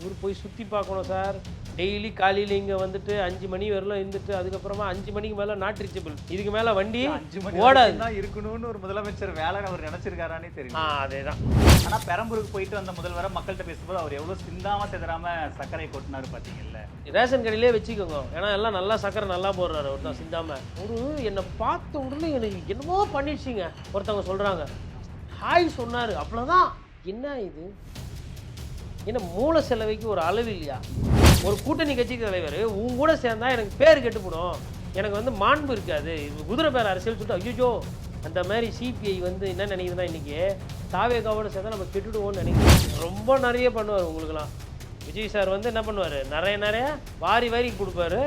ஊர் போய் சுற்றி பார்க்கணும் சார். டெய்லி காலையில் இங்கே வந்துட்டு 5 மணி வரலாம் இருந்துட்டு அதுக்கப்புறமா 5 மணிக்கு மேலே நாட் ரீச்சபிள். இதுக்கு மேலே வண்டி 5 மணி ஓடாது தான் இருக்கணும்னு ஒரு முதலமைச்சர் வேலை அவர் நினைச்சிருக்காரானே தெரியும். அதே தான். ஆனா பெரம்பூருக்கு போயிட்டு வந்த முதல்வரை மக்கள்கிட்ட பேசும்போது அவர் எவ்வளவு சிந்தாம சிதறாம சர்க்கரை கொட்டினாரு பாத்தீங்கல்ல. ரேஷன் கடையிலே வச்சுக்கோங்க. ஏன்னா எல்லாம் நல்லா சக்கரை நல்லா போடுறாரு அவர் தான் சிந்தாம. ஒரு என்னை பார்த்த உடனே எனக்கு என்னமோ பண்ணிடுச்சிங்க. ஒருத்தவங்க சொல்கிறாங்க ஹாய் சொன்னார், அவ்வளோதான். என்ன இது என்ன மூல செலவைக்கு ஒரு அளவு இல்லையா? ஒரு கூட்டணி கட்சி தலைவர் உன் கூட சேர்ந்தா எனக்கு பேர் கெட்டுப்படும், எனக்கு வந்து மாண்பு இருக்காது, இது குதிரை பேர் அரசியல் சொல்லிட்டு ஐயோ அந்த மாதிரி சிபிஐ வந்து என்ன நினைக்குதுன்னா இன்றைக்கி தாவேகாவோட சேர்ந்தா நம்ம கெட்டுடுவோம்னு நினைக்கிறேன். ரொம்ப நிறைய பண்ணுவார் உங்களுக்குலாம். விஜய் சார் வந்து என்ன பண்ணுவார், நிறைய வாரி வாரி கொடுப்பாரு,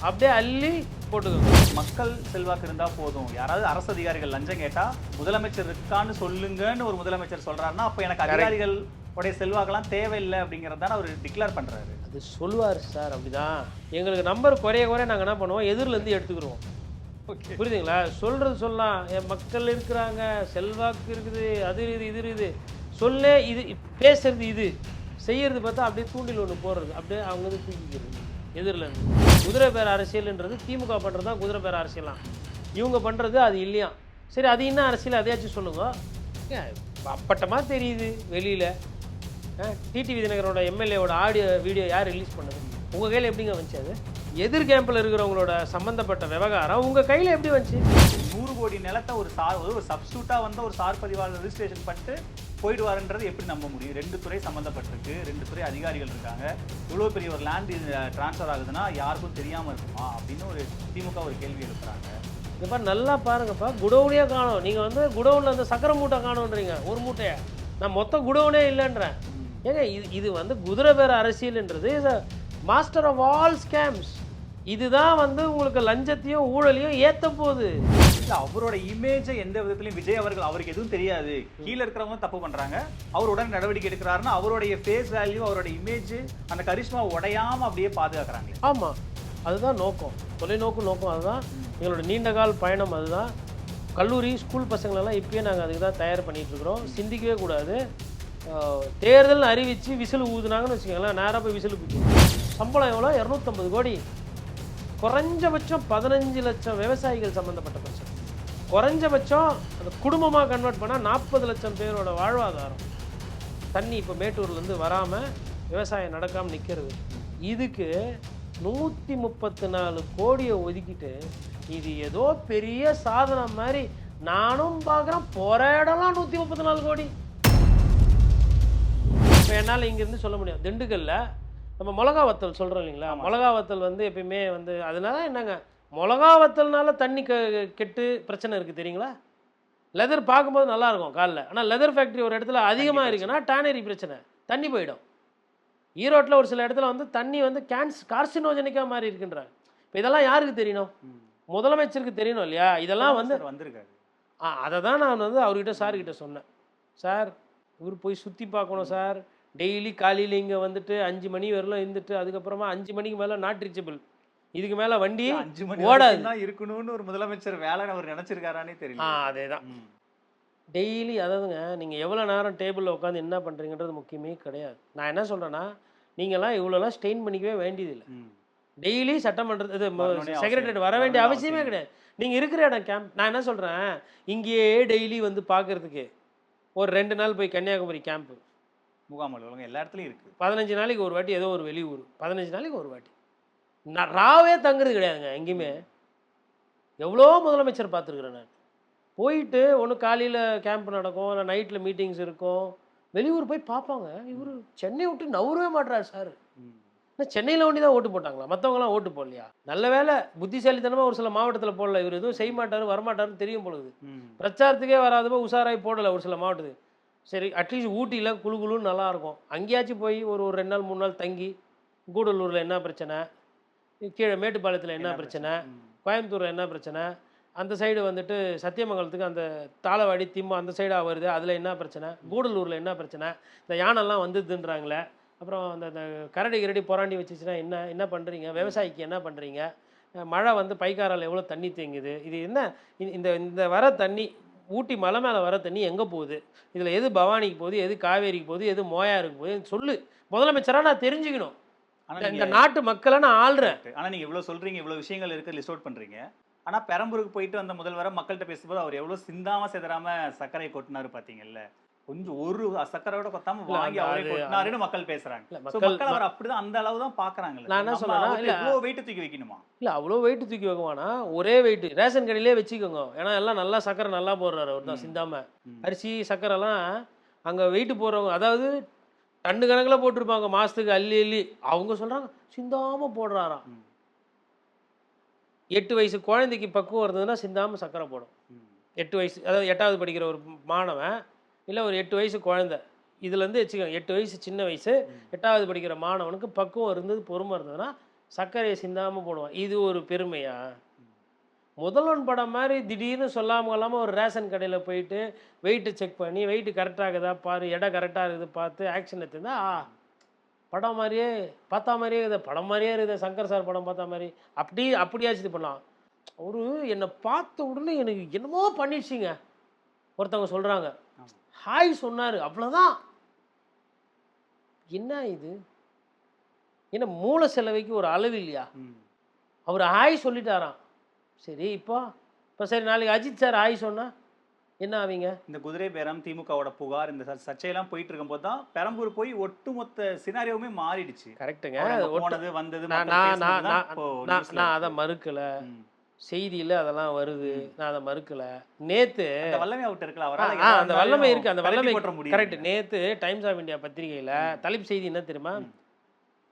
அப்படியே அள்ளி போட்டுக்கோங்க. மக்கள் செல்வாக்கு இருந்தா போதும், யாராவது அரசு அதிகாரிகள் லஞ்சம் கேட்டா முதலமைச்சர் இருக்கான்னு சொல்லுங்கன்னு ஒரு முதலமைச்சர் சொல்றாருன்னா அப்ப எனக்கு அதிகாரிகள் உடைய செல்வாக்கெல்லாம் தேவையில்லை அப்படிங்கிறதான அவர் டிக்ளேர் பண்றாரு. அது சொல்லுவார் சார். அப்படிதான் எங்களுக்கு நம்பர் குறைய நாங்கள் என்ன பண்ணுவோம், எதிரிலேருந்து எடுத்துக்கிடுவோம். ஓகே, புரியுதுங்களா? சொல்கிறது சொல்லலாம், என் மக்கள் இருக்கிறாங்க, செல்வாக்கு இருக்குது, அது இது இருக்குது, சொல்ல இது பேசுறது, இது செய்யறது பார்த்தா அப்படியே தூண்டில் ஒன்று போடுறது, அப்படியே அவங்க வந்து தூக்கிக்கிறது எதிரிலேருந்து. குதிரை பேர் அரசியல்ன்றது திமுக பண்ணுறது தான் குதிரை பேர் அரசியலாம். இவங்க பண்ணுறது அது இல்லையா? சரி, அது என்ன அரசியல் அதையாச்சும் சொல்லுங்க. அப்பட்டமாக தெரியுது வெளியில். டிடிவி தினகரோட எம்எல்ஏவோட ஆடியோ வீடியோ யார் ரிலீஸ் பண்ணது? உங்கள் கையில் எப்படிங்க வந்துச்சு? அது எதிர் கேம்பில் இருக்கிறவங்களோட சம்மந்தப்பட்ட விவகாரம் உங்கள் கையில் எப்படி வந்துச்சு? 100 கோடி நிலத்தை ஒரு சப்ஸ்டியூட்டாக வந்து ஒரு சார் பதிவாளர் ரெஜிஸ்ட்ரேஷன் பண்ணிட்டு போயிடுவாருன்றது எப்படி நம்ப முடியும்? 2 துறை சம்மந்தப்பட்டிருக்கு, 2 துறை அதிகாரிகள் இருக்காங்க, இவ்வளோ பெரிய ஒரு லேண்ட் டிரான்ஸ்ஃபர் ஆகுதுன்னா யாருக்கும் தெரியாமல் இருக்குமா அப்படின்னு ஒரு திமுக ஒரு கேள்வி எழுப்புறாங்க. இந்த மாதிரி நல்லா பாருங்கப்பா, குடவுனே காணும். நீங்கள் வந்து குடவுனில் அந்த சக்கரை மூட்டை காணுன்றீங்க, ஒரு மூட்டையை. நான் மொத்தம் குடவுனே இல்லைன்றேன். ஏங்க இது வந்து குதிரை பேர அரசியல்ன்றது is master of all scams. இதுதான் வந்து உங்களுக்கு லஞ்சத்தையும் ஊழலையும் ஏற்ற போகுது. அவரோட இமேஜை எந்த விதத்திலையும் விஜய் அவர்கள் அவருக்கு எதுவும் தெரியாது, கீழே இருக்கிறவங்க தப்பு பண்றாங்க, அவர் உடனே நடவடிக்கை எடுக்கிறாருன்னா அவருடைய ஃபேஸ் வேல்யூ, அவரோட இமேஜ், அந்த கரிஷ்மா உடையாம அப்படியே பாதுகாக்கிறாங்க. ஆமாம், அதுதான் நோக்கம், தொலைநோக்கு அதுதான் எங்களோட நீண்டகால பயணம். அதுதான் கல்லூரி ஸ்கூல் பசங்களெல்லாம் இப்பயே நாங்கள் அதுக்கு தான் தயார் பண்ணிகிட்டு இருக்கிறோம். சிந்திக்கவே கூடாது. தேர்தல் அறிவித்து விசில் ஊதுனாங்கன்னு வச்சுக்கோங்களேன், நேராக போய் விசில் ஊது. சம்பளம் எவ்வளோ? 250 கோடி. குறைஞ்சபட்சம் 15 லட்சம் விவசாயிகள் சம்மந்தப்பட்ட பிரச்சனை. குறைஞ்சபட்சம் அந்த குடும்பமாக கன்வெர்ட் பண்ணால் 40 லட்சம் பேரோட வாழ்வாதாரம். தண்ணி இப்போ மேட்டூர்லேருந்து வராமல் விவசாயம் நடக்காமல் நிற்கிறது. இதுக்கு 134 கோடியை ஒதுக்கிட்டு இது ஏதோ பெரிய சாதனை மாதிரி நானும் பார்க்குறேன். போகிற இடம்லாம் 134 கோடி. இப்போ என்னால் இங்கேருந்து சொல்ல முடியும், திண்டுக்கல்ல நம்ம மிளகா வத்தல் சொல்கிறோம் இல்லைங்களா, மிளகா வத்தல் வந்து எப்பயுமே வந்து அதனால என்னங்க மிளகா வத்தல்னால தண்ணி கெட்டு பிரச்சனை இருக்குது தெரியுங்களா? லெதர் பார்க்கும்போது நல்லாயிருக்கும் காலில், ஆனால் லெதர் ஃபேக்ட்ரி ஒரு இடத்துல அதிகமாக இருக்குன்னா டேனரி பிரச்சனை, தண்ணி போயிடும். ஈரோட்டில் ஒரு சில இடத்துல வந்து தண்ணி வந்து கார்சினோஜெனிக்காக மாறி இருக்குன்றாங்க. இப்போ இதெல்லாம் யாருக்கு தெரியணும்? முதலமைச்சருக்கு தெரியணும் இல்லையா? இதெல்லாம் வந்து வந்திருக்காரு. அதை தான் நான் வந்து அவர்கிட்ட சார்கிட்ட சொன்னேன். சார் இவர் போய் சுற்றி பார்க்கணும் சார். டெய்லி காலையில் இங்கே வந்துட்டு 5 மணி வரலாம் இருந்துட்டு அதுக்கப்புறமா 5 மணிக்கு மேலே நாட் ரீச்சபிள். இதுக்கு மேலே வண்டி 5 மணி ஓடாது தான் இருக்கணும்னு ஒரு முதலமைச்சர் வேலை அவர் நினைச்சிருக்காரானே தெரியல. அதே தான். டெய்லி அதாவதுங்க, நீங்கள் எவ்வளோ நேரம் டேபிளில் உட்காந்து என்ன பண்ணுறீங்கன்றது முக்கியமே கிடையாது. நான் என்ன சொல்கிறேன்னா, நீங்கள்லாம் இவ்வளோலாம் ஸ்டெயின் பண்ணிக்கவே வேண்டியதில்லை. டெய்லி சட்டமன்ற இது செக்ரட்டரியேட் வர வேண்டிய அவசியமே கிடையாது. நீங்கள் இருக்கிற இடம் கேம்ப். நான் என்ன சொல்கிறேன், இங்கேயே டெய்லி வந்து பார்க்குறதுக்கு ஒரு 2 நாள் போய் கன்னியாகுமரி கேம்ப்பு முகாம் அலுவலகம் எல்லா இடத்துலையும் இருக்குது. 15 நாளைக்கு ஒரு வாட்டி ஏதோ ஒரு வெளியூர், 15 நாளைக்கு ஒரு வாட்டி. நான் ராவே தங்குறது கிடையாதுங்க எங்கேயுமே. எவ்வளோ முதலமைச்சர் பார்த்துருக்குறேன் நான். போயிட்டு ஒன்று காலையில் கேம்ப் நடக்கும், இல்லை நைட்டில் மீட்டிங்ஸ் இருக்கும், வெளியூர் போய் பார்ப்பாங்க. இவர் சென்னை விட்டு நவரவே மாட்டுறாரு சார். சென்னையில் ஒண்டி தான் ஓட்டு போட்டாங்களா? மற்றவங்களாம் ஓட்டு போடலையா? நல்ல வேலை புத்திசாலித்தனமாக ஒரு சில மாவட்டத்தில் போடல. இவர் எதுவும் செய்ய மாட்டார் வரமாட்டாருன்னு தெரியும் பொழுது பிரச்சாரத்துக்கே வராதப்போ உஷாராகி போடலை ஒரு சில மாவட்டத்துக்கு. சரி, அட்லீஸ்ட் ஊட்டியில் குழுன்னு நல்லாயிருக்கும், அங்கேயாச்சும் போய் ஒரு 2 நாள் 3 நாள் தங்கி, கூடலூரில் என்ன பிரச்சனை, கீழே மேட்டுப்பாளையத்தில் என்ன பிரச்சனை, கோயம்புத்தூரில் என்ன பிரச்சனை, அந்த சைடு வந்துட்டு சத்தியமங்கலத்துக்கு அந்த தாளவாடி திம்பம் அந்த சைடாக வருது, அதில் என்ன பிரச்சனை, கூடலூரில் என்ன பிரச்சனை, இந்த யானைலாம் வந்துதுன்றாங்களே, அப்புறம் அந்த கரடி கிரடி புறாண்டி வச்சுச்சுன்னா என்ன பண்ணுறீங்க, விவசாயிக்கு என்ன பண்ணுறீங்க, மழை வந்து பைக்காரால் எவ்வளோ தண்ணி தேங்குது, இது என்ன இந்த வர தண்ணி ஊட்டி மலை மேலே வர தண்ணி எங்கே போகுது, இதில் எது பவானிக்கு போகுது, எது காவேரிக்கு போகுது, எது மோயாருக்கு போகுது சொல்லு. முதலமைச்சராக நான் தெரிஞ்சுக்கணும். இந்த நாட்டு மக்களை நான் ஆள்றேன். ஆனால் நீங்கள் இவ்வளோ சொல்கிறீங்க, இவ்வளோ விஷயங்கள் இருக்குது, லிஸ்ட் அவுட் பண்ணுறீங்க. ஆனால் பெரம்பூருக்கு போயிட்டு வந்த முதல்வரை மக்கள்கிட்ட பேசும்போது அவர் எவ்வளோ சிந்தாம செதறாம சர்க்கரை கொட்டினாரு பார்த்தீங்கல்ல. கொஞ்சம் ஒரு சர்க்கரையோட கொத்தாம வாங்கி அவரே கொட்டினாருன்னு மக்கள் பேசுறாங்க. மக்கள் அவர் அப்படிதான் அந்த அளவு தான் பாக்குறாங்க. நான் என்ன சொல்றேன், இல்ல அவ்வளோ வெயிட் தூக்கி வைக்கணுமா? இல்ல அவ்வளோ வெயிட் தூக்கி வைக்குவானா, ஒரே வெயிட் ரேஷன் கடையிலே வச்சுக்கோங்க. ஏன்னா எல்லாம் நல்லா சர்க்கரை நல்லா போடுறாரு அவர் தான் சிந்தாம. அரிசி சர்க்கரைலாம் அங்க வெயிட் போடுறவங்க, அதாவது டன்னு கணக்கில் போட்டிருப்பாங்க மாசத்துக்கு அள்ளி அள்ளி. அவங்க சொல்றாங்க சிந்தாம போடுறாராம். 8 வயசு குழந்தைக்கு பக்குவம் இருந்ததுன்னா சிந்தாம சர்க்கரை போடும். 8 வயசு, அதாவது 8வது படிக்கிற ஒரு மாணவன், இல்லை ஒரு 8 வயசு குழந்தை, இதுலேருந்து வச்சுக்கோங்க 8 வயசு சின்ன வயசு, 8வது படிக்கிற மாணவனுக்கு பக்குவம் இருந்தது, பொறுமை இருந்ததுன்னா சர்க்கரையை சிந்தாமல் போடுவான். இது ஒரு பெருமையா? முதல்வன் படம் மாதிரி திடீர்னு சொல்லாமல் ஒரு ரேஷன் கடையில் போயிட்டு வெயிட்டு செக் பண்ணி வெயிட்டு கரெக்டாகுதா பாரு, எடை கரெக்டாக இருக்குது பார்த்து ஆக்ஷன் எடுத்துருந்தா படம் மாதிரியே பார்த்தா மாதிரியே இருக்குது, படம் மாதிரியே இருக்குது, சங்கர் சார் படம் பார்த்தா மாதிரி அப்படியாச்சும் இது பண்ணலாம். அவரு என்னை பார்த்த உடனே எனக்கு என்னமோ பண்ணிடுச்சிங்க. ஒருத்தவங்க சொல்கிறாங்க ஹாய் சொன்னார், அவ்வளோதான். என்ன இது, என்ன மூல செலவைக்கு ஒரு அளவு இல்லையா? அவர் ஹாய் சொல்லிட்டாராம். சரி இப்போ சரி நாளைக்கு அஜித் சார் ஹாய் சொன்னா என்ன ஆவீங்க? இந்த குதிரை பேரம், திமுகவோட புகார், இந்த சர்ச்சையெல்லாம் போயிட்டு இருக்கும்போது தான் பெரம்பூர் போய் ஒட்டுமொத்த சினாரியோவுமே மாறிடுச்சு. கரெக்டுங்க. போனது வந்தது நான் அதை மறுக்கல, செய்தியில் அதெல்லாம் வருது, நான் அதை மறுக்கல. நேத்து வல்லமை அவுட் இருக்குல்ல, அந்த வல்லமை இருக்கு, அந்த வல்லமை கரெக்ட். நேத்து டைம்ஸ் ஆஃப் இந்தியா பத்திரிகையில் தலைப்பு செய்தி என்ன தெரியுமா?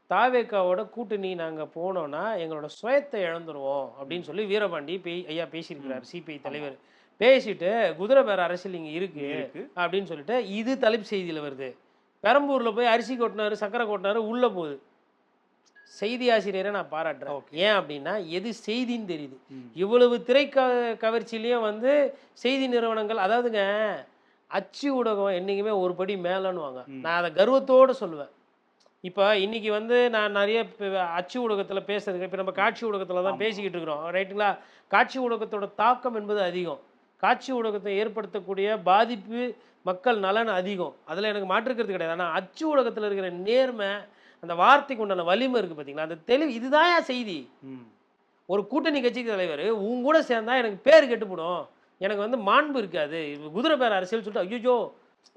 தாவேக்காவோட கூட்டணி நாங்கள் போனோன்னா எங்களோட சுயத்தை இழந்துருவோம் அப்படின்னு சொல்லி வீரபாண்டி ஐயா பேசியிருக்கிறார், சிபிஐ தலைவர். பேசிட்டு குதிரை பேர அரசியல் இங்கே இருக்கு அப்படின்னு சொல்லிட்டு இது தலைப்பு செய்தியில் வருது. பெரம்பூரில் போய் அரிசி கொட்டினாரு, சக்கரை கொட்டினாரு, உள்ளே போகுது. செய்தி ஆசிரியரை நான் பாராட்டுறேன். ஏன் அப்படின்னா எது செய்தின்னு தெரியுது. இவ்வளவு திரை கவர்ச்சியிலையும் வந்து செய்தி நிறுவனங்கள், அதாவதுங்க அச்சு ஊடகம் என்றைக்குமே ஒரு படி மேலன்னுவாங்க. நான் அதை கர்வத்தோடு சொல்லுவேன். இப்போ இன்னைக்கு வந்து நான் நிறைய அச்சு ஊடகத்தில் பேசுறதுக்கு, இப்போ நம்ம காட்சி ஊடகத்தில் தான் பேசிக்கிட்டு இருக்கிறோம், ரைட்டுங்களா? காட்சி ஊடகத்தோட தாக்கம் என்பது அதிகம். காட்சி ஊடகத்தை ஏற்படுத்தக்கூடிய பாதிப்பு மக்கள் நலன் அதிகம், அதில் எனக்கு மாற்றுக்கிறது கிடையாது. ஆனால் அச்சு ஊடகத்தில் இருக்கிற நேர்மை, அந்த வார்த்தைக்கு உண்டான வலிமை இருக்குது பார்த்தீங்களா, அந்த தெளிவு, இதுதான் செய்தி. ஒரு கூட்டணி கட்சிக்கு தலைவர் உங்க கூட சேர்ந்தா எனக்கு பேர் கெட்டுப்படும், எனக்கு வந்து மாண்பு இருக்காது, குதிரை பேர் அரசியல் சொல்லிட்டு ஐயோ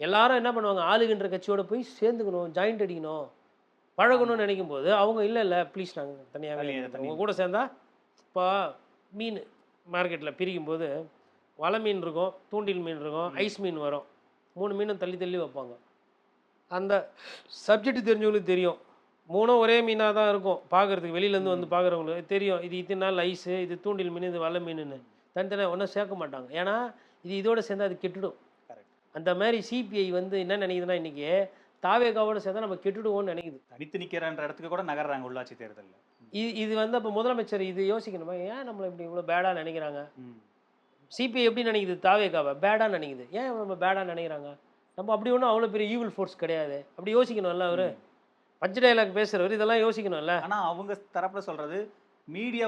எல்லாரும் என்ன பண்ணுவாங்க, ஆளுகின்ற கட்சியோட போய் சேர்ந்துக்கணும், ஜாயிண்ட் அடிக்கணும், பழகணும்னு நினைக்கும் போது அவங்க இல்லை ப்ளீஸ் நாங்கள் தனியாகவே உங்கள் கூட சேர்ந்தா. இப்போ மீன் மார்க்கெட்டில் பிரிக்கும் போது வலை மீன் இருக்கும், தூண்டில் மீன் இருக்கும், ஐஸ் மீன் வரும். 3 மீனும் தள்ளி தள்ளி வைப்பாங்க. அந்த சப்ஜெக்ட் தெரிஞ்சவங்களுக்கு தெரியும், 3 ஒரே மீனாக தான் இருக்கும் பார்க்குறதுக்கு, வெளியிலேருந்து வந்து பார்க்குறவங்களுக்கு தெரியும் இது இத்தனை நாள் ஐஸு, இது தூண்டில் மீன், இது வலை மீனுன்னு. தனித்தனியாக ஒன்றும் சேர்க்க மாட்டாங்க, ஏன்னா இது இதோடு சேர்ந்து அது கெட்டுடும். அந்த மாதிரி சிபிஐ வந்து என்ன நினைக்குதுன்னா, இன்றைக்கி தாவேகாவோட சேர்ந்தா நம்ம கெட்டுடுவோம்னு நினைக்குது. தனித்து நிற்கிறன்ற இடத்துக்கு கூட நகர்றாங்க உள்ளாட்சி தேர்தலில். இது வந்து அப்போ முதலமைச்சர் இது யோசிக்கணுமா, ஏன் நம்மளை இப்படி இவ்வளோ பேடாக நினைக்கிறாங்க? சிபிஐ எப்படி நினைக்குது, தாவேகாவை பேடாக நினைக்குது, ஏன் நம்ம பேடாக நினைக்கிறாங்க? நம்ம அப்படி ஒன்றும் அவ்வளோ பெரிய ஈவில் ஃபோர்ஸ் கிடையாது, அப்படி யோசிக்கணும்ல. அவர் பஞ்ச டைலாக் பேசுகிறவர் இதெல்லாம் யோசிக்கணும்ல. ஆனால் அவங்க தரப்பில் சொல்கிறது மீடியா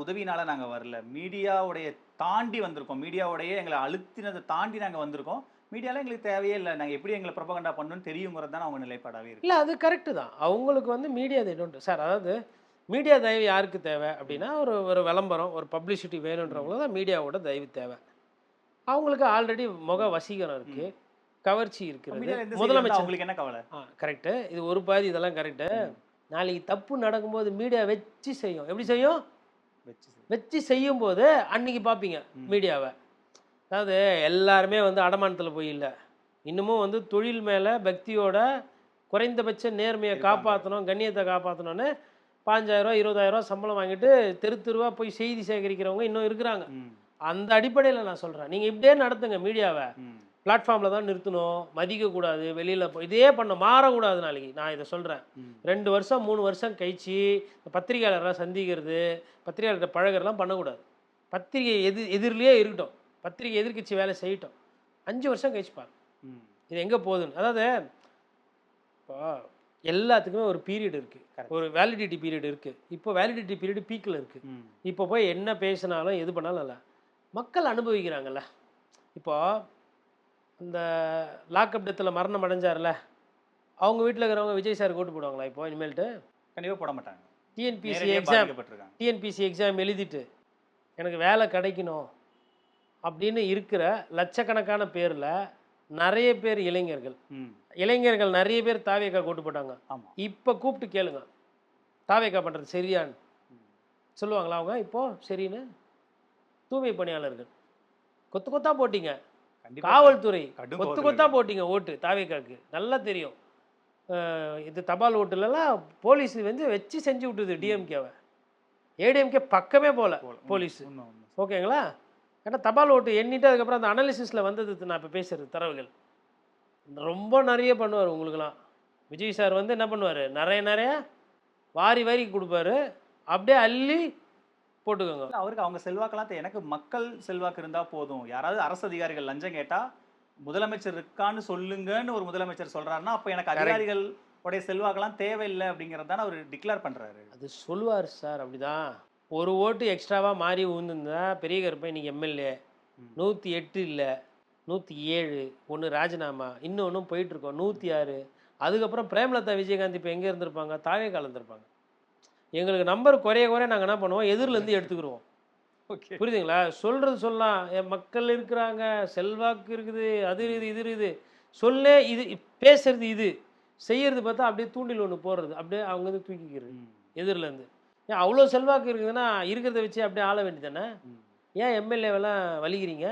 உதவினால நாங்கள் வரல, மீடியாவுடைய தாண்டி வந்திருக்கோம், மீடியாவுடைய எங்களை அழுத்தினதை தாண்டி நாங்கள் வந்திருக்கோம், மீடியாவில் எங்களுக்கு தேவையே இல்லை, நாங்கள் எப்படி எங்களை ப்ரொபகண்டா பண்ணணும்னு தெரியுங்கிறது தான் அவங்க நிலைப்பாடாகவே இருக்கு. இல்லை அது கரெக்டு தான், அவங்களுக்கு வந்து மீடியா தேவை சார். அதாவது மீடியா தயவு யாருக்கு தேவை அப்படின்னா, ஒரு விளம்பரம், ஒரு பப்ளிசிட்டி வேணுன்றவங்களுக்கு தான் மீடியாவோட தயவு தேவை. அவங்களுக்கு ஆல்ரெடி முக வசீகரம் இருக்குது, கவர்ச்சி இருக்கிறது. முதலமைச்சர் உங்களுக்கு என்ன கவலை? கரெக்டு, இது ஒரு பாதி, இதெல்லாம் கரெக்டு. நாளைக்கு தப்பு நடக்கும்போது மீடியா வச்சு செய்யும். எப்படி செய்யும்? வச்சு செய்யும் போது அன்னைக்கு பார்ப்பீங்க மீடியாவை. அதாவது எல்லாருமே வந்து அடமானத்தில் போய் இல்லை, இன்னமும் வந்து தொழில் மேலே பக்தியோட குறைந்தபட்ச நேர்மையை காப்பாற்றணும், கண்ணியத்தை காப்பாற்றணும்னு 5,000 20,000 சம்பளம் வாங்கிட்டு தெருவாக போய் செய்தி சேகரிக்கிறவங்க இன்னும் இருக்கிறாங்க. அந்த அடிப்படையில் நான் சொல்கிறேன், நீங்கள் இப்படியே நடத்துங்க மீடியாவை. பிளாட்ஃபார்மில் தான் நிறுத்தணும், மதிக்கக்கூடாது, வெளியில் இதே பண்ண மாறக்கூடாது. நாளைக்கு நான் இதை சொல்கிறேன், 2 வருஷம் 3 வருஷம் கழிச்சு பத்திரிகையாளரெலாம் சந்திக்கிறது, பத்திரிகையாளர்கிட்ட பழகிறலாம் பண்ணக்கூடாது. பத்திரிகை எதிரிலேயே இருக்கட்டும், பத்திரிகை எதிர்கட்சி வேலை செய்யட்டும், 5 வருஷம் கழிச்சு பாரு இது எங்கே போகுதுன்னு. அதாவது இப்போ எல்லாத்துக்குமே ஒரு பீரியட் இருக்குது, ஒரு வேலிடிட்டி பீரியட் இருக்குது. இப்போ வேலிடிட்டி பீரியட் பீக்கில் இருக்குது. இப்போ போய் என்ன பேசினாலும் எது பண்ணாலும் இல்லை, மக்கள் அனுபவிக்கிறாங்கல்ல. இப்போ இந்த லாக்அப் டெத்தில் மரணம் அடைஞ்சார்ல, அவங்க வீட்டில் இருக்கிறவங்க விஜய் சார் ஓட்டு போடுவாங்களா இப்போ இனிமேல்ட்டு? கண்டிப்பா போட மாட்டாங்க. டிஎன்பிசி நேரடியா எக்ஸாம் பாதிக்கப்பட்டிருக்காங்க. டிஎன்பிசி எக்ஸாம் எழுதிட்டு எனக்கு வேலை கிடைக்கணும் அப்படின்னு இருக்கிற லட்சக்கணக்கான பேரில் நிறைய பேர் இளைஞர்கள் ம். இளைஞர்கள் நிறைய பேர் தாவேக்கா ஓட்டு போட்டாங்க. ஆமா. இப்போ கூப்பிட்டு கேளுங்க, தாவேக்கா பண்ணுறது சரியான்னு சொல்லுவாங்களா அவங்க? இப்போ சரின்னு தூய்மை பணியாளர்கள் கொத்து கொத்தா போட்டீங்க, கண்டிப்பா காவல்துறை கடும் கொத்து கோவத்துல கொத்தா இருக்காங்க. போட்டீங்க ஓட்டு தாவேக்காக்கு, நல்லா தெரியும். இது தபால் ஓட்டுலலாம் போலீஸ் வந்து வச்சு செஞ்சு விட்டுது டிஎம்கேவை. ஏடிஎம்கே பக்கமே போல போலீஸ். உண்மை, உண்மை. ஓகேங்களா? ஏன்னா தபால் ஓட்டு எண்ணிட்டு அதுக்கப்புறம் அந்த அனாலிசிஸில் வந்தது நான் இப்போ பேசுகிறது தரவுகள் ரொம்ப நிறைய பண்ணுவார் உங்களுக்குலாம். விஜய் சார் வந்து என்ன பண்ணுவார், நிறைய வாரி வாரி கொடுப்பாரு, அப்படியே அள்ளி போட்டுக்கோங்க. இல்ல, அவருக்கு அவங்க செல்வாக்கெல்லாம் எனக்கு மக்கள் செல்வாக்கு இருந்தா போதும். யாராவது அரசு அதிகாரிகள் லஞ்சம் கேட்டா முதலமைச்சர் இருக்கான்னு சொல்லுங்கன்னு ஒரு முதலமைச்சர் சொல்றாருன்னா அப்ப எனக்கு அதிகாரிகள் உடைய செல்வாக்கெல்லாம் தேவையில்லை அப்படிங்கறதான அவர் டிக்ளேர் பண்றாரு. அது சொல்லுவார் சார், அப்படிதான். ஒரு ஓட்டு எக்ஸ்ட்ராவாக மாறி ஊந்துருந்தா பெரிய கருப்பை இன்னைக்கு எம்எல்ஏ 108 இல்லை 107, ஒன்று ராஜினாமா, இன்னொன்றும் போயிட்டுருக்கோம் 106. அதுக்கப்புறம் பிரேமலதா விஜயகாந்த் இப்போ எங்கே இருந்திருப்பாங்க? தாவே கலந்துருப்பாங்க. எங்களுக்கு நம்பர் குறைய நாங்கள் என்ன பண்ணுவோம், எதிரிலேருந்து எடுத்துக்கிடுவோம். ஓகே. புரியுதுங்களா? சொல்கிறது சொல்லலாம், என் மக்கள் இருக்கிறாங்க, செல்வாக்கு இருக்குது, அது இருக்குது, இது இருக்குது, சொல்லே இது பேசுறது, இது செய்யறது பார்த்தா அப்படியே தூண்டில் ஒன்று போடுறது, அப்படியே அவங்க வந்து தூக்கிக்கிறது எதிரிலேருந்து. ஏன் அவ்வளோ செல்வாக்கு இருக்குதுன்னா இருக்கிறத வச்சு அப்படியே ஆள வேண்டியதானே? ஏன் எம்எல்ஏவெல்லாம் வலிக்கிறீங்க?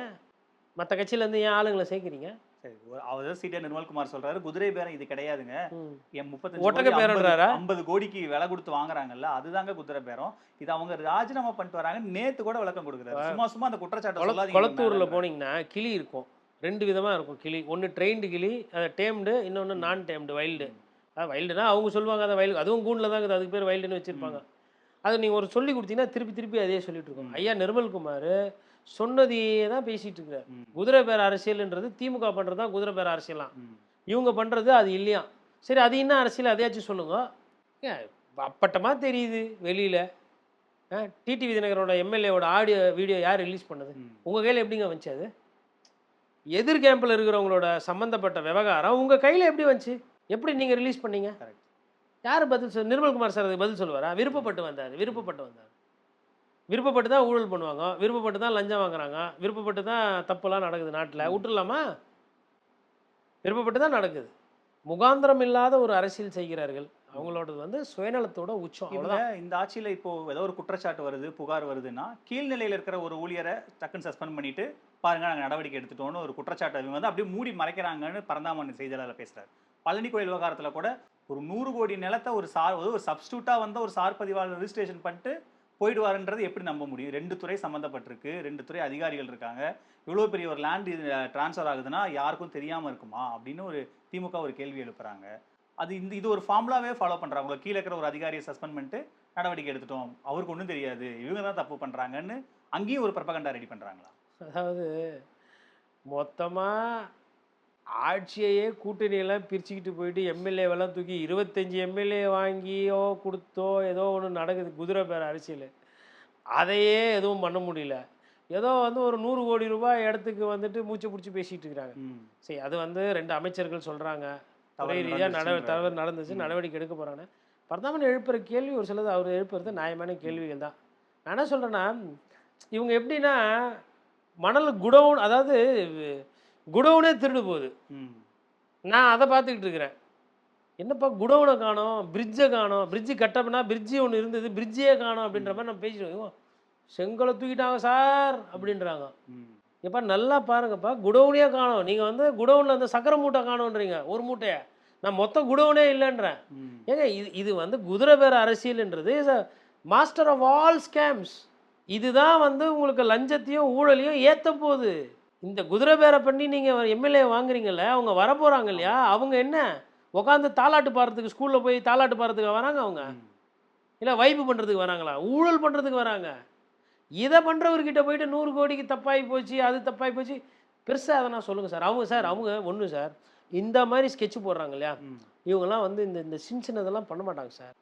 மற்ற கட்சியிலேருந்து ஏன் ஆளுங்களை சேர்க்குறீங்க? சரி, அவர் சீட்டை நிர்மல்குமார் சொல்றாரு குதிரை பேரம் இது கிடையாதுங்க. என் 35 ஒட்டக பேரன்றாரா? 50 கோடிக்கு விலை கொடுத்து வாங்குறாங்கல்ல, அதுதாங்க குதிரை பேரம். இது அவங்க ராஜினாமா பண்ணிட்டு வராங்க. நேத்து கூட விளக்கம் கொடுக்குறாரு. சும்மா அந்த குற்றச்சாட்டை சொல்லாதீங்க. கொளத்தூரில் போனீங்கன்னா கிளி இருக்கும், 2 விதமாக இருக்கும் கிளி. ஒன்று ட்ரெயின்டு கிளி, அதை டேம்டு, இன்னொன்று நான் டேம்டு வைல்டு. வைல்டுனா அவங்க சொல்லுவாங்க அதை வைல்டு, அதுவும் கூண்டில் தான் இருக்குது, அதுக்கு பேர் வைல்டுன்னு வச்சுருப்பாங்க. அது நீங்கள் ஒரு சொல்லி கொடுத்தீங்கன்னா திருப்பி அதே சொல்லிட்டு இருக்கோம். ஐயா நிர்மல்குமார் சொன்னதையே தான் பேசிகிட்டு இருக்கிறார். குதிரை பேர அரசியல்ன்றது திமுக பண்ணுறது தான் குதிரை பேர அரசியலாம், இவங்க பண்ணுறது அது இல்லையா? சரி, அது என்ன அரசியல் அதையாச்சும் சொல்லுங்க. ஏன் அப்பட்டமாக தெரியுது வெளியில்? டிடிவி தினகரோட எம்எல்ஏவோட ஆடியோ வீடியோ யார் ரிலீஸ் பண்ணது? உங்கள் கையில் எப்படிங்க வந்துச்சு? அது எதிர் கேம்பில் இருக்கிறவங்களோட சம்மந்தப்பட்ட விவகாரம் உங்கள் கையில் எப்படி வந்துச்சு? எப்படி நீங்கள் ரிலீஸ் பண்ணீங்க? யார் பதில் நிர்மல்குமார் சார் அதுக்கு பதில் சொல்லுவாரா? விருப்பப்பட்டு வந்தார், விருப்பப்பட்டு தான் ஊழல் பண்ணுவாங்க, விருப்பப்பட்டு தான் லஞ்சம் வாங்குறாங்க, விருப்பப்பட்டு தான் தப்புலாம் நடக்குது நாட்டில், விட்டுடலாமா? விருப்பப்பட்டு தான் நடக்குது. முகாந்திரம் இல்லாத ஒரு அரசியல் செய்கிறார்கள். அவங்களோடது வந்து சுயநலத்தோட உச்சம். அவ்வளோதான். இந்த ஆட்சியில் இப்போ ஏதோ ஒரு குற்றச்சாட்டு வருது, புகார் வருதுன்னா கீழ்நிலையில் இருக்கிற ஒரு ஊழியரை டக்குன்னு சஸ்பெண்ட் பண்ணிட்டு பாருங்க நாங்கள் நடவடிக்கை எடுத்துட்டோம்னு ஒரு குற்றச்சாட்டு இவங்க வந்து அப்படியே மூடி மறைக்கிறாங்கன்னு பரந்தாமன் செய்தியாளர் பேசுறாரு. பழனி கோயில் விவகாரத்தில் கூட ஒரு 100 கோடி நிலத்தை ஒரு சப்ஸ்டியூட்டா வந்து ஒரு சார் பதிவாளர் ரெஜிஸ்ட்ரேஷன் பண்ணிட்டு போயிடுவாருன்றது எப்படி நம்ப முடியும்? 2 துறை சம்மந்தப்பட்டிருக்கு, 2 துறை அதிகாரிகள் இருக்காங்க. இவ்வளோ பெரிய ஒரு லேண்ட் டிரான்ஸ்ஃபர் ஆகுதுன்னா யாருக்கும் தெரியாமல் இருக்குமா அப்படின்னு ஒரு திமுக ஒரு கேள்வி எழுப்புறாங்க. அது இது ஒரு ஃபார்முலாவே ஃபாலோ பண்ணுறாங்க. கீழே இருக்கிற ஒரு அதிகாரியை சஸ்பெண்ட் பண்ணிட்டு நடவடிக்கை எடுத்துட்டோம், அவருக்கு ஒன்றும் தெரியாது, இவங்க தான் தப்பு பண்ணுறாங்கன்னு அங்கேயும் ஒரு ப்ரொபகண்டா ரெடி பண்ணுறாங்களா? அதாவது மொத்தமாக ஆட்சியையே கூட்டணியெல்லாம் பிரிச்சுக்கிட்டு போயிட்டு எம்எல்ஏவெல்லாம் தூக்கி 25 எம்எல்ஏ வாங்கியோ கொடுத்தோ ஏதோ ஒன்று நடக்குது குதிரை பேர அரசியல். அதையே எதுவும் பண்ண முடியல. ஏதோ வந்து ஒரு 100 கோடி ரூபாய் இடத்துக்கு வந்துட்டு மூச்சை பிடிச்சி பேசிகிட்டு இருக்கிறாங்க. சரி, அது வந்து 2 அமைச்சர்கள் சொல்கிறாங்க துறை ரீதியாக தவறு நடந்துச்சு, நடவடிக்கை எடுக்க போகிறாங்க. பரந்தாமன் எழுப்புகிற கேள்வி ஒரு சிலது அவர் எழுப்புறது நியாயமான கேள்விகள் தான். நான் என்ன சொல்கிறேன்னா, இவங்க எப்படின்னா மணல் குடவுன், அதாவது குடவுனே திருடு போகுது. நான் அதை பார்த்துக்கிட்டு இருக்கிறேன். என்னப்பா குடவுனை காணோம், பிரிட்ஜை காணோம், பிரிட்ஜு கட்டப்பனா பிரிட்ஜு ஒன்று இருந்தது, பிரிட்ஜே காணோம் அப்படின்ற மாதிரி நம்ம பேசிடுவோம். செங்கலை தூக்கிட்டாங்க சார் அப்படின்றாங்க. எப்பா நல்லா பாருங்கப்பா, குடவுனே காணோம். நீங்கள் வந்து குடவுனில் அந்த சக்கரை மூட்டை காணோன்றீங்க, ஒரு மூட்டையை. நான் மொத்தம் குடவுனே இல்லைன்றேன். ஏங்க இது வந்து குதிரை பேர அரசியல்ன்றது மாஸ்டர் ஆஃப் ஆல் ஸ்கேம்ஸ். இதுதான் வந்து உங்களுக்கு லஞ்சத்தையும் ஊழலையும் ஏற்ற போகுது. இந்த குதிரை பேர பண்ணி நீங்கள் எம்எல்ஏ வாங்குறீங்கல்ல, அவங்க வரப்போகிறாங்க இல்லையா, அவங்க என்ன உட்காந்து தாலாட்டு பாடுறதுக்கு, ஸ்கூலில் போய் தாலாட்டு பாடுறதுக்கு வராங்க அவங்க? இல்லை வைப்பு பண்ணுறதுக்கு வராங்களா? ஊழல் பண்ணுறதுக்கு வராங்க. இதை பண்ணுறவர்கிட்ட போயிட்டு 100 கோடிக்கு தப்பாகி போச்சு, அது தப்பாகி போச்சு, பெருசாக அதை நான் சொல்லுங்கள் சார். அவங்க ஒன்று சார், இந்த மாதிரி ஸ்கெட்ச் போடுறாங்க இல்லையா, இவங்கெல்லாம் வந்து இந்த சின்னதெல்லாம் பண்ண மாட்டாங்க சார்.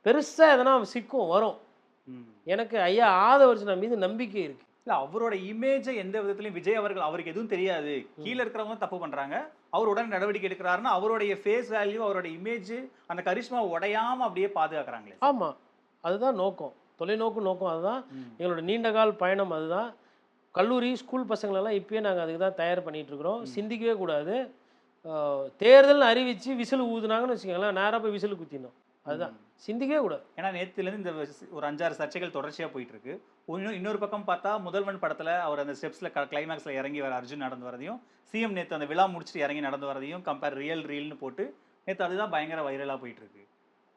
பெருசாக எதனா சிக்கும் வரும். எனக்கு ஐயா ஆதவர்ஜனா மீது நம்பிக்கை இருக்குது. இல்ல அவரோட இமேஜை எந்த விதத்திலயும் விஜய் அவர்கள் அவருக்கு எதுவும் தெரியாது, கீழ இருக்கிறவங்க தப்பு பண்றாங்க, அவர் உடனே நடவடிக்கை எடுக்கிறாருன்னா அவருடைய ஃபேஸ் வேல்யூ, அவரோட இமேஜ், அந்த கரிஷ்மா உடையாம அப்படியே பாதுகாக்கிறாங்களே. ஆமா. அதுதான் நோக்கம். தொலைநோக்கு நோக்கம் அதுதான். எங்களோட நீண்டகால பயணம் அதுதான். கல்லூரி, ஸ்கூல் பசங்களெல்லாம் இப்பயே நாங்கள் அதுக்கு தான் தயார் பண்ணிட்டு இருக்கிறோம். சிந்திக்கவே கூடாது. தேர்தல்னு அறிவிச்சு விசில் ஊதுனாங்கன்னு வச்சுக்கோங்களேன், நேராக போய் விசில் குத்திடணும். அதுதான் சிந்திக்கவே கூடாது. ஏன்னா நேற்றுலேருந்து இந்த ஒரு 5-6 சர்ச்சைகள் தொடர்ச்சியாக போயிட்டு இருக்கு. இன்னொரு பக்கம் பார்த்தா முதல்வன் படத்தில் அவர் அந்த ஸ்டெப்ஸில் கிளைமேக்ஸில் இறங்கி வர அர்ஜுன் நடந்து வரதையும், சிஎம் நேற்று அந்த விழா முடிச்சுட்டு இறங்கி நடந்து வரதையும் கம்பேர் ரீல்னு போட்டு நேற்று அதுதான் பயங்கர வைரலாக போயிட்டு இருக்கு.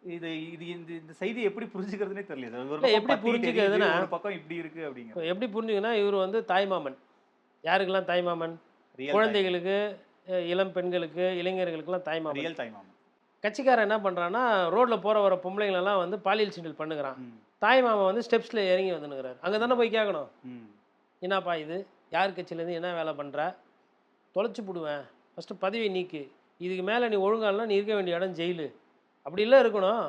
இது இது இந்த இந்த செய்தி எப்படி புரிஞ்சுக்கிறதுனே தெரியல. எப்படி புரிஞ்சுக்கிறதுனா, ஒரு பக்கம் இப்படி இருக்கு அப்படிங்க. எப்படி புரிஞ்சுக்கன்னா, இவர் வந்து தாய்மாமன். யாருக்கெல்லாம் தாய்மாமன்? குழந்தைகளுக்கு, இளம் பெண்களுக்கு, இளைஞர்களுக்கெல்லாம் தாய்மாமன். ரியல் தாய்மாமன். கட்சிக்காரன் என்ன பண்ணுறான்னா, ரோட்டில் போகிற வர பொம்பளைங்களெல்லாம் வந்து பாலியல் சீண்டல் பண்ணுகிறான். தாய்மாமன் வந்து ஸ்டெப்ஸில் இறங்கி வந்துனுங்கிறார். அங்கே தானே போய் கேட்கணும், என்னப்பா இது, யார் கட்சியிலேருந்து என்ன வேலை பண்ணுற, தொலைச்சி போடுவேன், ஃபஸ்ட்டு பதவி நீக்கு, இதுக்கு மேலே நீ ஒழுங்காலாம் நீ இருக்க வேண்டிய இடம் ஜெயிலு, அப்படி இல்லை இருக்கணும்.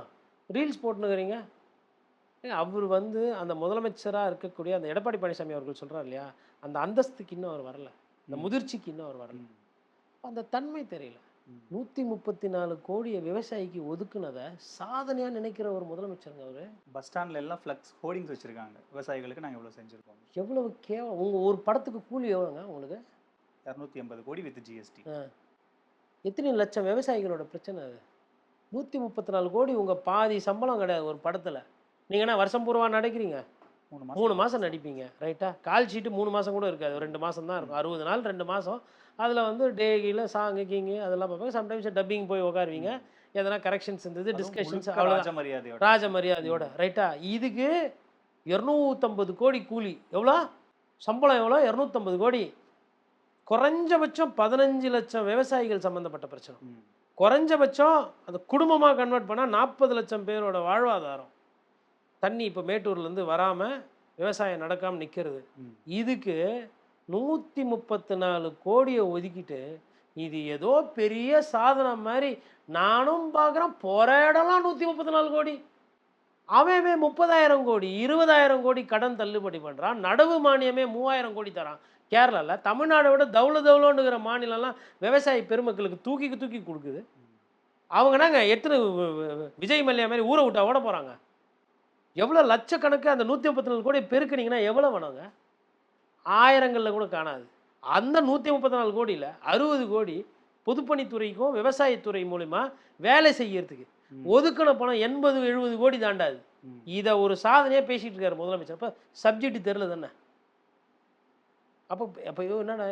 ரீல்ஸ் போட்டுனுக்கிறீங்க. அவர் வந்து அந்த முதலமைச்சராக இருக்கக்கூடிய அந்த எடப்பாடி பழனிசாமி அவர்கள் சொல்கிறார் இல்லையா, அந்த அந்தஸ்துக்கு இன்னும் அவர் வரல, அந்த முதிர்ச்சிக்கு இன்னும் அவர் வரல, அந்த தன்மை தெரியல. 134 கோடியை விவசாயிக்கு ஒதுக்குனதை சாதனையாக நினைக்கிற ஒரு முதலமைச்சருங்க அவர். பஸ் ஸ்டாண்டில் எல்லாம் ஃப்ளக்ஸ் ஹோர்டிங்ஸ் வச்சுருக்காங்க, விவசாயிகளுக்கு நாங்கள் இவ்வளோ செஞ்சுருக்கோம். எவ்வளவு கேவலம். உங்கள் ஒரு படத்துக்கு கூலி எவ்வளோங்க உங்களுக்கு? 280 கோடி வித் ஜிஎஸ்டி. எத்தனை லட்சம் விவசாயிகளோட பிரச்சனை அது. 134 கோடி உங்கள் பாதி சம்பளம் கிடையாது ஒரு படத்தில். நீங்கள் என்ன வருஷம் பூர்வமாக நடிக்கிறீங்க? 3 மாதம் நடிப்பீங்க, ரைட்டா? கால் ஷீட்டு 3 மாதம் கூட இருக்காது, 2 மாதம் தான் இருக்கும். 60 நாள் 2 மாதம். அதில் வந்து டேகில் சாங்கு கிங்கு அதெல்லாம் பார்ப்பாங்க. சம்டைம்ஸ் டப்பிங் போய் உட்காருவீங்க, எதனா கரெக்ஷன்ஸ் இருந்தது, டிஸ்கஷன்ஸ், அவ்வளோ ராஜ மரியாதையோட, ரைட்டா? இதுக்கு 250 கோடி கூலி. எவ்வளோ சம்பளம்? எவ்வளோ? 250 கோடி. குறைஞ்சபட்சம் 15 லட்சம் விவசாயிகள் சம்மந்தப்பட்ட பிரச்சனை. குறைஞ்சபட்சம் அந்த குடும்பமாக கன்வெர்ட் பண்ணால் 40 லட்சம் பேரோட வாழ்வாதாரம். தண்ணி இப்போ மேட்டூர்லேருந்து வராமல் விவசாயம் நடக்காமல் நிற்கிறது. இதுக்கு 134 கோடியை ஒதுக்கிட்டு இது ஏதோ பெரிய சாதனை மாதிரி நானும் பார்க்குறேன். போகிற இடம்லாம் 134 கோடி. அவன் 30,000 கோடி 20,000 கோடி கடன் தள்ளுபடி பண்ணுறான். நடவு மானியமே 3,000 கோடி தரான். கேரளாவில் தமிழ்நாடை விட தவுளோண்டுங்கிற மாநிலம்லாம் விவசாய பெருமக்களுக்கு தூக்கி கொடுக்குது. அவங்கனாங்க எத்தனை விஜய் மல்லையா மாதிரி ஊரை விட்டா ஓட போகிறாங்க. எவ்வளோ லட்சக்கணக்கு அந்த 134 கோடி பெருக்குனீங்கன்னா எவ்வளோ வேணுங்க? ஆயிரங்களில் கூட காணாது. அந்த 134 கோடியில் 60 கோடி பொதுப்பணித்துறைக்கும் விவசாயத்துறை மூலிமா வேலை செய்யறதுக்கு ஒதுக்கின பணம் 80-70 கோடி தாண்டாது. இதை ஒரு சாதனையாக பேசிகிட்டு இருக்காரு முதலமைச்சர். அப்போ சப்ஜெக்ட் தெரில தானே? அப்போ என்னென்ன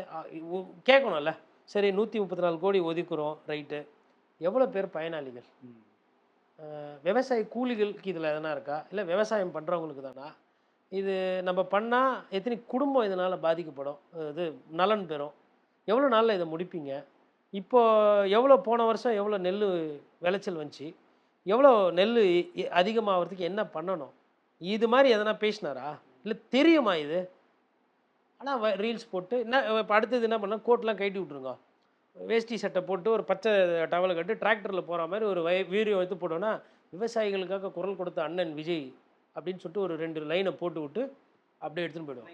கேட்கணும்ல. சரி, 134 கோடி ஒதுக்குறோம், ரைட்டு. எவ்வளோ பேர் பயனாளிகள்? விவசாய கூலிகளுக்கு இதில் எதனா இருக்கா, இல்லை விவசாயம் பண்ணுறவங்களுக்கு தானா? இது நம்ம பண்ணால் எத்தனை குடும்பம் இதனால் பாதிக்கப்படும், இது நலன் பெறும்? எவ்வளோ நாளில் இதை முடிப்பீங்க? இப்போ எவ்வளோ போன வருஷம் எவ்வளோ நெல் விளைச்சல் வந்துச்சு, எவ்வளோ நெல் அதிகமாகிறதுக்கு என்ன பண்ணணும்? இது மாதிரி எதனா பேசினாரா, இல்லை தெரியுமா இது? ஆனால் ரீல்ஸ் போட்டு என்ன இப்போ அடுத்தது என்ன பண்ணால் கோட்லாம் கட்டி விட்ருங்க, வேஷ்டி சட்டை போட்டு ஒரு பச்சை டவலை கட்டு டிராக்டரில் போகிற மாதிரி ஒரு வீடியோ எடுத்து போட்டோன்னா, விவசாயிகளுக்காக குரல் கொடுத்த அண்ணன் விஜய் அப்படின்னு சொல்லிட்டு ஒரு 2 லைனை போட்டு விட்டு அப்படியே எடுத்துன்னு போயிடுவோம்.